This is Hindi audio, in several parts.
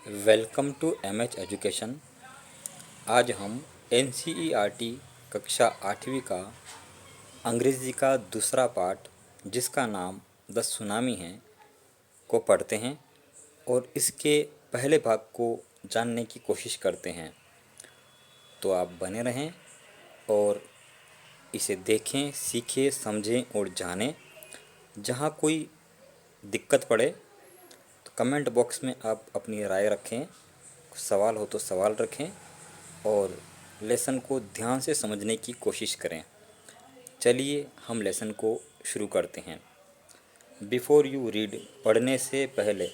Welcome to MH education. आज हम एनसीईआरटी कक्षा 8वीं का अंग्रेज़ी का दूसरा पाठ, जिसका नाम द सुनामी है, को पढ़ते हैं और इसके पहले भाग को जानने की कोशिश करते हैं। तो आप बने रहें और इसे देखें, सीखें, समझें और जानें। जहाँ कोई दिक्कत पड़े तो कमेंट बॉक्स में आप अपनी राय रखें, सवाल हो तो सवाल रखें और लेसन को ध्यान से समझने की कोशिश करें। चलिए हम लेसन को शुरू करते हैं। बिफोर यू रीड, पढ़ने से पहले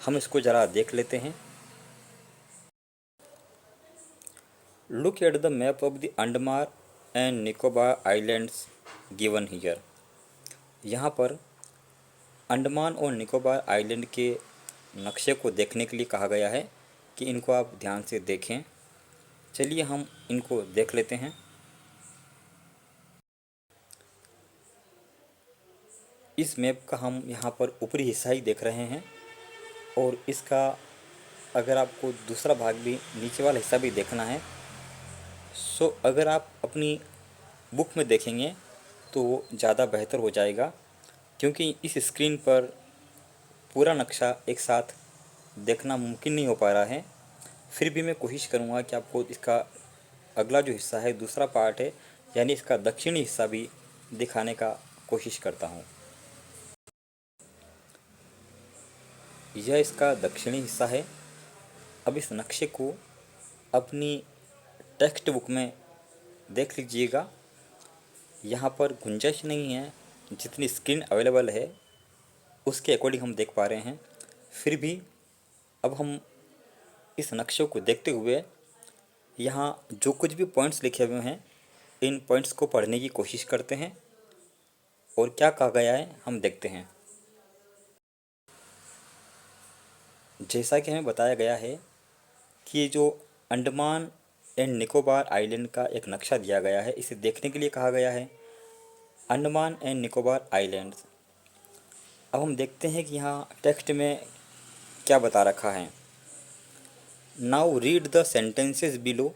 हम इसको ज़रा देख लेते हैं। Look at the map of the Andaman and Nicobar islands given here. यहाँ पर अंडमान और निकोबार आइलैंड के नक्शे को देखने के लिए कहा गया है कि इनको आप ध्यान से देखें। चलिए हम इनको देख लेते हैं। इस मैप का हम यहाँ पर ऊपरी हिस्सा ही देख रहे हैं और इसका अगर आपको दूसरा भाग भी, नीचे वाला हिस्सा भी देखना है, सो अगर आप अपनी बुक में देखेंगे तो वो ज़्यादा बेहतर हो जाएगा, क्योंकि इस स्क्रीन पर पूरा नक्शा एक साथ देखना मुमकिन नहीं हो पा रहा है। फिर भी मैं कोशिश करूँगा कि आपको इसका अगला जो हिस्सा है, दूसरा पार्ट है, यानी इसका दक्षिणी हिस्सा भी दिखाने का कोशिश करता हूँ। यह इसका दक्षिणी हिस्सा है। अब इस नक्शे को अपनी टेक्स्ट बुक में देख लीजिएगा। यहाँ पर गुंजाइश नहीं है, जितनी स्क्रीन अवेलेबल है उसके अकॉर्डिंग हम देख पा रहे हैं। फिर भी अब हम इस नक्शे को देखते हुए यहाँ जो कुछ भी पॉइंट्स लिखे हुए हैं, इन पॉइंट्स को पढ़ने की कोशिश करते हैं और क्या कहा गया है हम देखते हैं। जैसा कि हमें बताया गया है कि ये जो अंडमान एंड निकोबार आइलैंड का एक नक्शा दिया गया है, इसे देखने के लिए कहा गया है अंडमान एंड निकोबार आइलैंड्स। अब हम देखते हैं कि यहाँ टेक्स्ट में क्या बता रखा है। Now read the sentences below,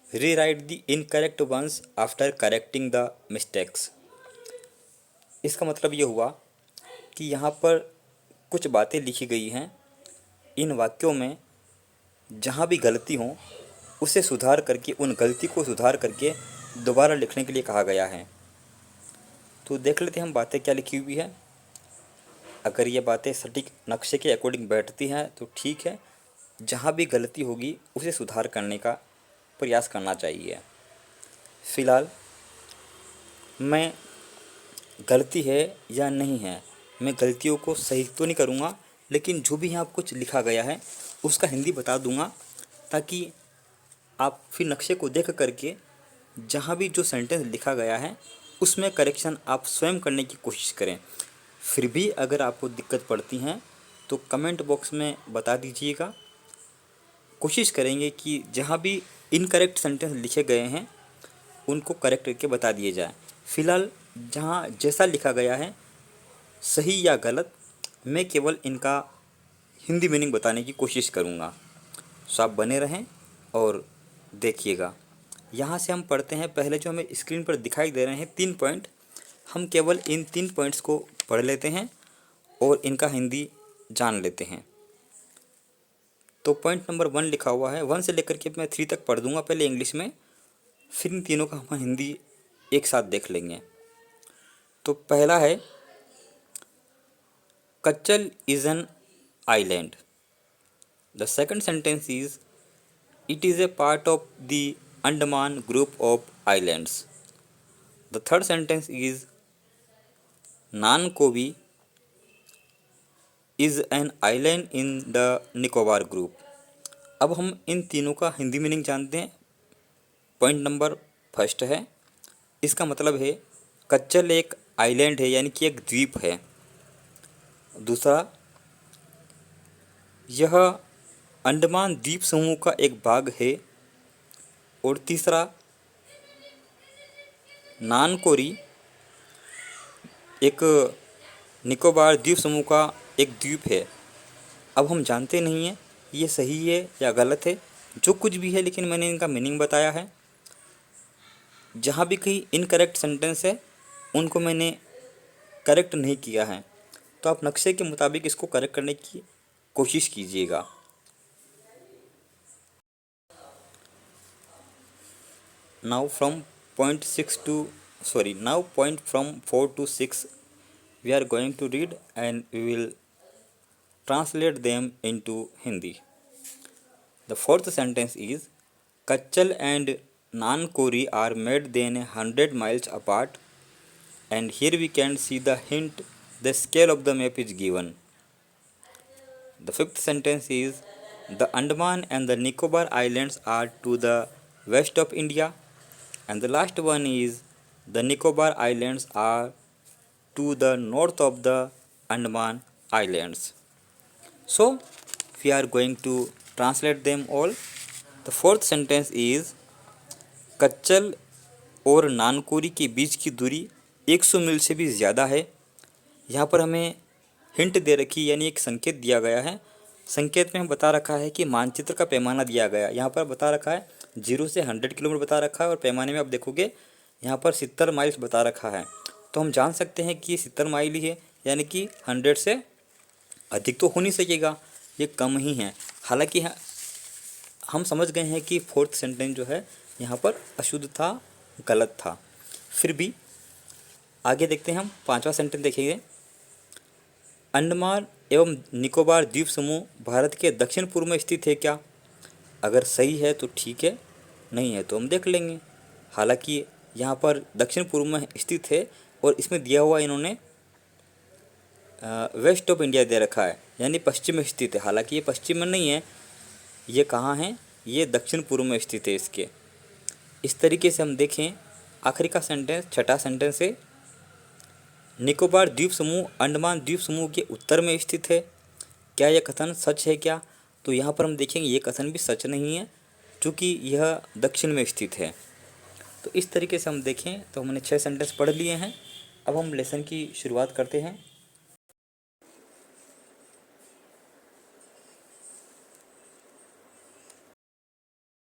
rewrite the incorrect ones after correcting the mistakes. इसका मतलब ये हुआ कि यहाँ पर कुछ बातें लिखी गई हैं, इन वाक्यों में जहाँ भी गलती हो उसे सुधार करके, उन गलती को सुधार करके दोबारा लिखने के लिए कहा गया है। तो देख लेते हैं हम बातें क्या लिखी हुई है। अगर ये बातें सटीक नक्शे के अकॉर्डिंग बैठती हैं तो ठीक है, जहाँ भी गलती होगी उसे सुधार करने का प्रयास करना चाहिए। फ़िलहाल मैं गलती है या नहीं है, मैं गलतियों को सही तो नहीं करूँगा, लेकिन जो भी यहाँ कुछ लिखा गया है उसका हिंदी बता दूँगा, ताकि आप फिर नक्शे को देख करके जहाँ भी जो सेंटेंस लिखा गया है उसमें करेक्शन आप स्वयं करने की कोशिश करें। फिर भी अगर आपको दिक्कत पड़ती हैं तो कमेंट बॉक्स में बता दीजिएगा। कोशिश करेंगे कि जहाँ भी इनकरेक्ट सेंटेंस लिखे गए हैं उनको करेक्ट करके बता दिए जाए। फ़िलहाल जहाँ जैसा लिखा गया है, सही या गलत, मैं केवल इनका हिंदी मीनिंग बताने की कोशिश करूँगा। सो आप बने रहें और देखिएगा। यहाँ से हम पढ़ते हैं। पहले जो हमें स्क्रीन पर दिखाई दे रहे हैं 3 पॉइंट, हम केवल इन 3 पॉइंट्स को पढ़ लेते हैं और इनका हिंदी जान लेते हैं। तो पॉइंट नंबर 1 लिखा हुआ है, 1 से लेकर के मैं 3 तक पढ़ दूंगा पहले इंग्लिश में, फिर इन तीनों का हम हिंदी एक साथ देख लेंगे। तो पहला है, Katchal is an island. The second sentence is, it is a part of the Andaman group of islands. The third sentence is, Nankobi is an island in the Nicobar group. अब हम इन तीनों का हिंदी मीनिंग जानते हैं। पॉइंट नंबर फर्स्ट है, इसका मतलब है कच्चल एक आइलैंड है, यानी कि एक द्वीप है। दूसरा, यह अंडमान द्वीप समूह का एक भाग है। और तीसरा, नानकोरी एक निकोबार द्वीप समूह का एक द्वीप है। अब हम जानते नहीं हैं ये सही है या गलत है, जो कुछ भी है, लेकिन मैंने इनका मीनिंग बताया है। जहाँ भी कहीं इनकरेक्ट सेंटेंस है उनको मैंने करेक्ट नहीं किया है, तो आप नक्शे के मुताबिक इसको करेक्ट करने की कोशिश कीजिएगा। Now from point from 4 to 6 we are going to read and we will translate them into Hindi. The fourth sentence is Kachal and Nankori are made than 100 miles apart, and here we can see the hint, the scale of the map is given. The fifth sentence is the Andaman and the Nicobar Islands are to the west of India, and the last one is the Nicobar Islands are to the north of the Andaman Islands. So we are going to translate them all. The fourth sentence is Katchal और नानकोरी के बीच की दूरी 100 मील से भी ज़्यादा है। यहाँ पर हमें हिंट दे रखी, यानी एक संकेत दिया गया है। संकेत में हम बता रखा है कि मानचित्र का पैमाना दिया गया, यहाँ पर बता रखा है 0 से 100 किलोमीटर बता रखा है, और पैमाने में आप देखोगे यहाँ पर 70 माइल्स बता रखा है। तो हम जान सकते हैं कि ये 70 माइल ही है, यानी कि 100 से अधिक तो हो नहीं सकेगा, ये कम ही है। हालांकि हम समझ गए हैं कि फोर्थ सेंटेंस जो है यहाँ पर अशुद्ध था, गलत था। फिर भी आगे देखते हैं, हम पांचवा सेंटेंस देखेंगे। अंडमान एवं निकोबार द्वीप समूह भारत के दक्षिण पूर्व में स्थित है क्या? अगर सही है तो ठीक है, नहीं है तो हम देख लेंगे। हालांकि यहाँ पर दक्षिण पूर्व में स्थित है, और इसमें दिया हुआ इन्होंने वेस्ट ऑफ इंडिया दे रखा है, यानी पश्चिम में स्थित है। हालांकि ये पश्चिम में नहीं है, ये कहाँ है? ये दक्षिण पूर्व में स्थित है इसके। इस तरीके से हम देखें, आखिरी का सेंटेंस, छठा सेंटेंस है निकोबार द्वीप समूह अंडमान द्वीप समूह के उत्तर में स्थित है। क्या यह कथन सच है क्या? तो यहाँ पर हम देखेंगे ये कथन भी सच नहीं है, क्योंकि यह दक्षिण में स्थित है। तो इस तरीके से हम देखें तो हमने 6 सेंटेंस पढ़ लिए हैं। अब हम लेसन की शुरुआत करते हैं।